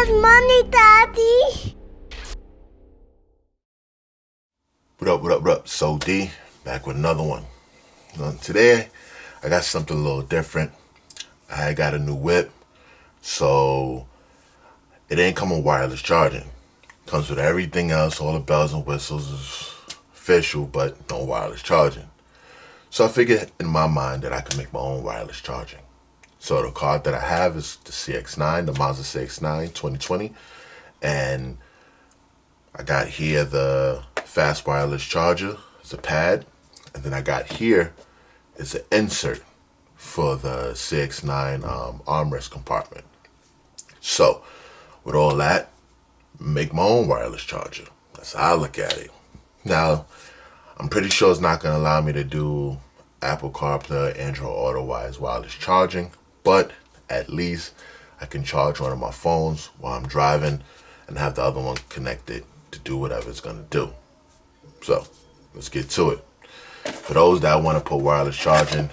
money, Daddy. What up? So D, back with another one. Today, I got something a little different. I got a new whip, so it ain't come with wireless charging. Comes with everything else, all the bells and whistles is official, but no wireless charging. So I figured in my mind that I could make my own wireless charging. So the card that I have is the CX-9, the Mazda CX-9 2020, and I got here the fast wireless charger, it's a pad, and then I got here is an insert for the CX-9 armrest compartment. So with all that, make my own wireless charger. That's how I look at it. Now, I'm pretty sure it's not going to allow me to do Apple CarPlay, Android Auto wireless charging, but at least I can charge one of my phones while I'm driving and have the other one connected to do whatever it's going to do. So let's get to it. For those that want to put wireless charging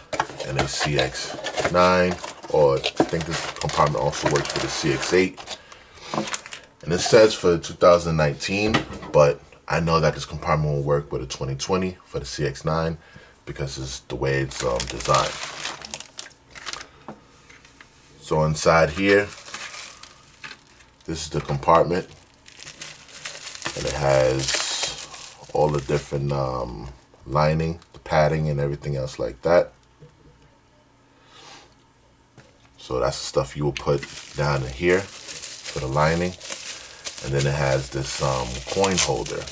in a CX-9, or I think this compartment also works for the CX-8, and it says for 2019, but I know that this compartment will work with a 2020 for the CX-9 because it's the way it's designed. So inside here, this is the compartment, and it has all the different lining, the padding, and everything else like that. So that's the stuff you will put down in here for the lining. And then it has this coin holder.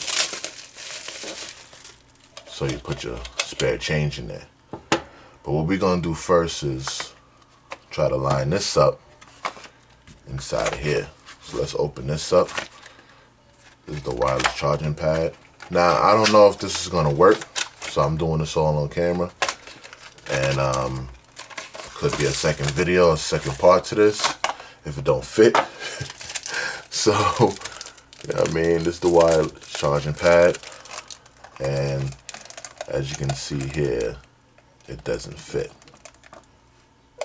So you put your spare change in there. But what we're going to do first is try to line this up inside of here. So let's open this up. This is the wireless charging pad. Now, I don't know if this is going to work, so I'm doing this all on camera. And could be a second video, a second part to this, if it don't fit. So, you know what I mean, this is the wireless charging pad. And as you can see here, it doesn't fit.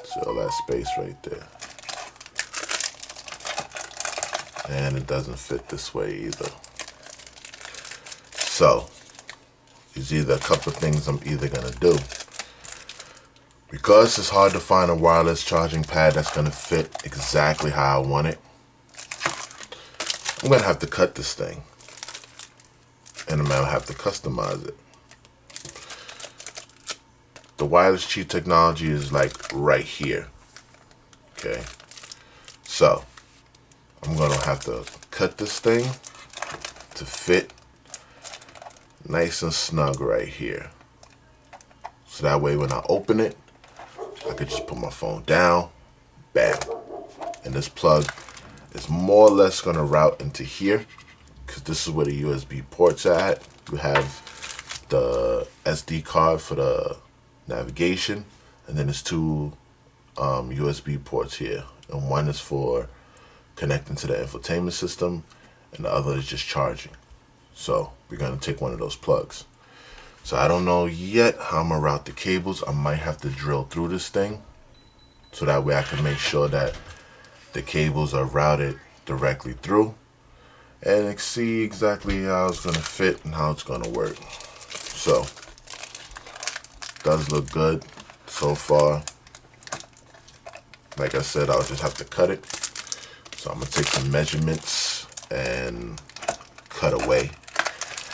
So all that space right there. And it doesn't fit this way either. So, there's either a couple of things I'm either gonna do. Because it's hard to find a wireless charging pad that's gonna fit exactly how I want it, I'm gonna have to cut this thing. And I'm gonna have to customize it. The wireless Qi technology is like right here. Okay. So, I'm gonna have to cut this thing to fit nice and snug right here. So that way when I open it, I could just put my phone down, bam. And this plug is more or less gonna route into here, because this is where the USB ports are at. You have the SD card for the navigation, and then there's two USB ports here. And one is for connecting to the infotainment system, and the other is just charging. So we're gonna take one of those plugs. So I don't know yet how I'm gonna route the cables. I might have to drill through this thing, so that way I can make sure that the cables are routed directly through, and see exactly how it's gonna fit and how it's gonna work. So, does look good so far. Like I said, I'll just have to cut it. So I'm gonna take some measurements and cut away.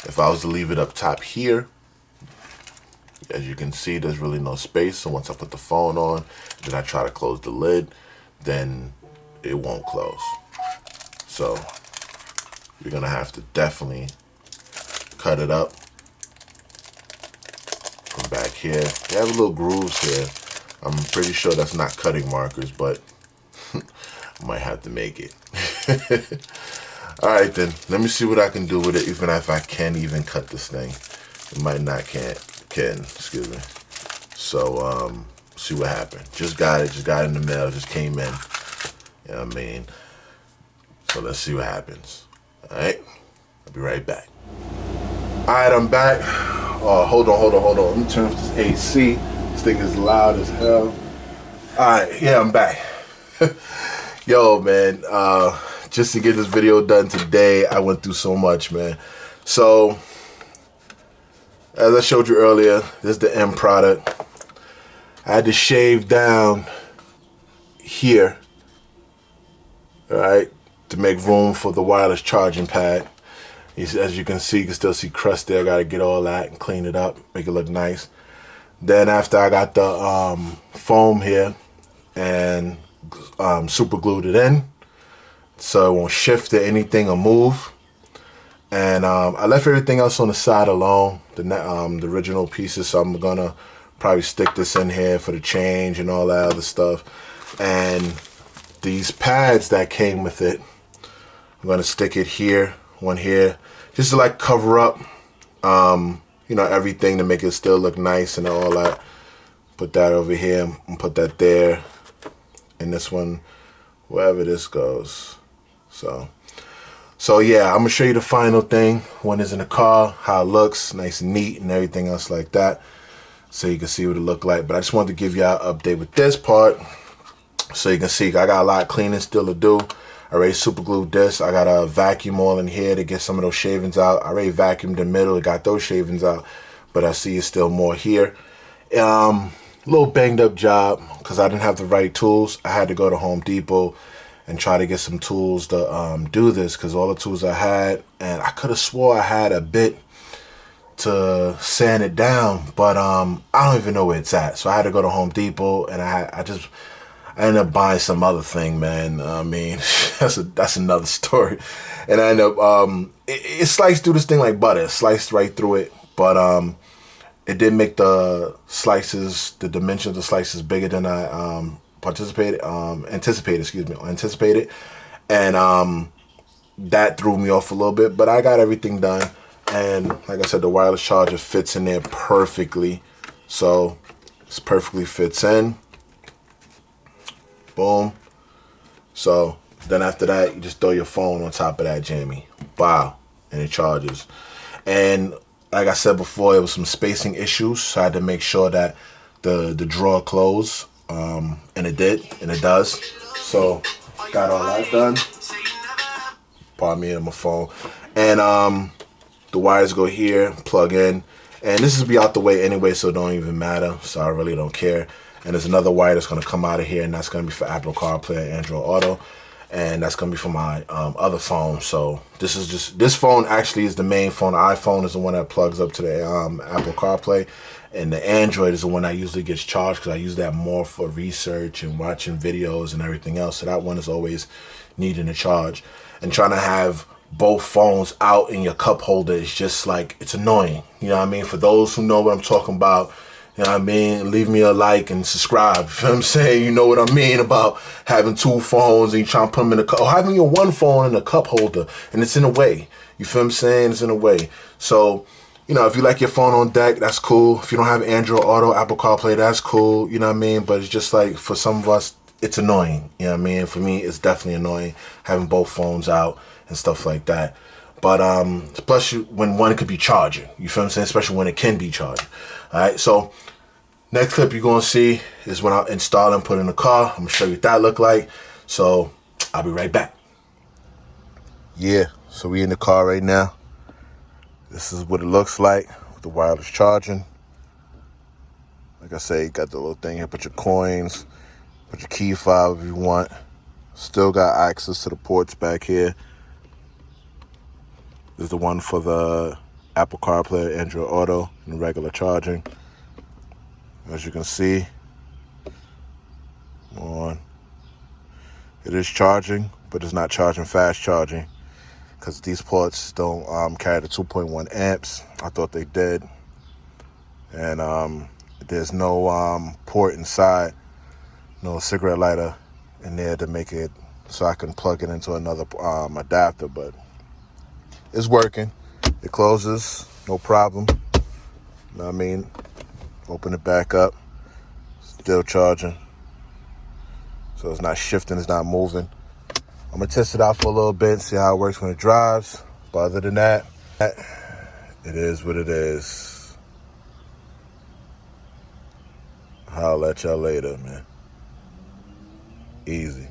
If I was to leave it up top here, as you can see, there's really no space. So once I put the phone on, then I try to close the lid, then it won't close. So you're gonna have to definitely cut it up from back here. They have little grooves here. I'm pretty sure that's not cutting markers, but I might have to make it. All right, then let me see what I can do with it, even if I can even cut this thing. It might not can, excuse me. So see what happened. Just got it in the mail, just came in. You know what I mean? So let's see what happens. All right, I'll be right back. All right, I'm back. Oh, hold on. Let me turn off this AC. This thing is loud as hell. All right, yeah, I'm back. Yo, man, just to get this video done today. I went through so much, man. So, as I showed you earlier, this is the end product. I had to shave down here, all right, to make room for the wireless charging pad. As you can see, you can still see crust there. I got to get all that and clean it up, make it look nice. Then after I got the foam here and super glued it in so it won't shift or anything or move. And I left everything else on the side alone, the original pieces. So I'm gonna probably stick this in here for the change and all that other stuff. And these pads that came with it, I'm gonna stick it here, one here, just to like cover up, you know, everything to make it still look nice and all that. Put that over here and put that there, and this one, wherever this goes. So yeah, I'm gonna show you the final thing when it's in the car, how it looks, nice and neat and everything else like that, so you can see what it look like. But I just wanted to give y'all an update with this part, so you can see I got a lot of cleaning still to do. I already super glued this. I got a vacuum all in here to get some of those shavings out. I already vacuumed the middle, got those shavings out, but I see it's still more here. Little banged up job because I didn't have the right tools. I had to go to Home Depot and try to get some tools to do this, because all the tools I had, and I could have swore I had a bit to sand it down, but I don't even know where it's at. So I had to go to Home Depot, and I ended up buying some other thing, man. I mean, that's another story. And I ended up it sliced through this thing like butter. It sliced right through it, but it did make the slices, the dimensions of the slices bigger than I anticipated, and that threw me off a little bit, but I got everything done. And like I said, the wireless charger fits in there perfectly, so this perfectly fits in. Boom. So then after that, you just throw your phone on top of that jammy, wow, and it charges. And like I said before, it was some spacing issues, so I had to make sure that the drawer closed. And it did, and it does. So got all that done. Pardon me, on my phone. And the wires go here, plug in, and this is be out the way anyway, so it don't even matter. So I really don't care. And there's another wire that's gonna come out of here, and that's gonna be for Apple CarPlay and Android Auto, and that's gonna be for my other phone. So this phone actually is the main phone. The iPhone is the one that plugs up to the Apple CarPlay. And the Android is the one that usually gets charged, because I use that more for research and watching videos and everything else. So that one is always needing a charge. And trying to have both phones out in your cup holder is just like, it's annoying. You know what I mean? For those who know what I'm talking about, you know what I mean? Leave me a like and subscribe. You know what I'm saying? You know what I mean about having two phones and you trying to put them in a cup, or having your one phone in a cup holder and it's in a way. You feel what I'm saying? It's in a way. So, you know, if you like your phone on deck, that's cool. If you don't have Android Auto, Apple CarPlay, that's cool. You know what I mean? But it's just like, for some of us, it's annoying. You know what I mean? For me, it's definitely annoying having both phones out and stuff like that. But plus, when one could be charging. You feel what I'm saying? Especially when it can be charging. All right, so next clip you're going to see is when I install and put in the car. I'm going to show you what that look like. So I'll be right back. Yeah, so we in the car right now. This is what it looks like with the wireless charging. Like I say, you got the little thing here. Put your coins, put your key fob if you want. Still got access to the ports back here. There's the one for the Apple CarPlay, Android Auto, and regular charging. As you can see, on, it is charging, but it's not charging fast charging, because these ports don't carry the 2.1 amps. I thought they did. And there's no port inside, no cigarette lighter in there to make it so I can plug it into another adapter, but it's working. It closes, no problem. You know what I mean? Open it back up, still charging. So it's not shifting, it's not moving. I'm gonna test it out for a little bit, see how it works when it drives. But other than that, it is what it is. I'll let y'all later, man. Easy.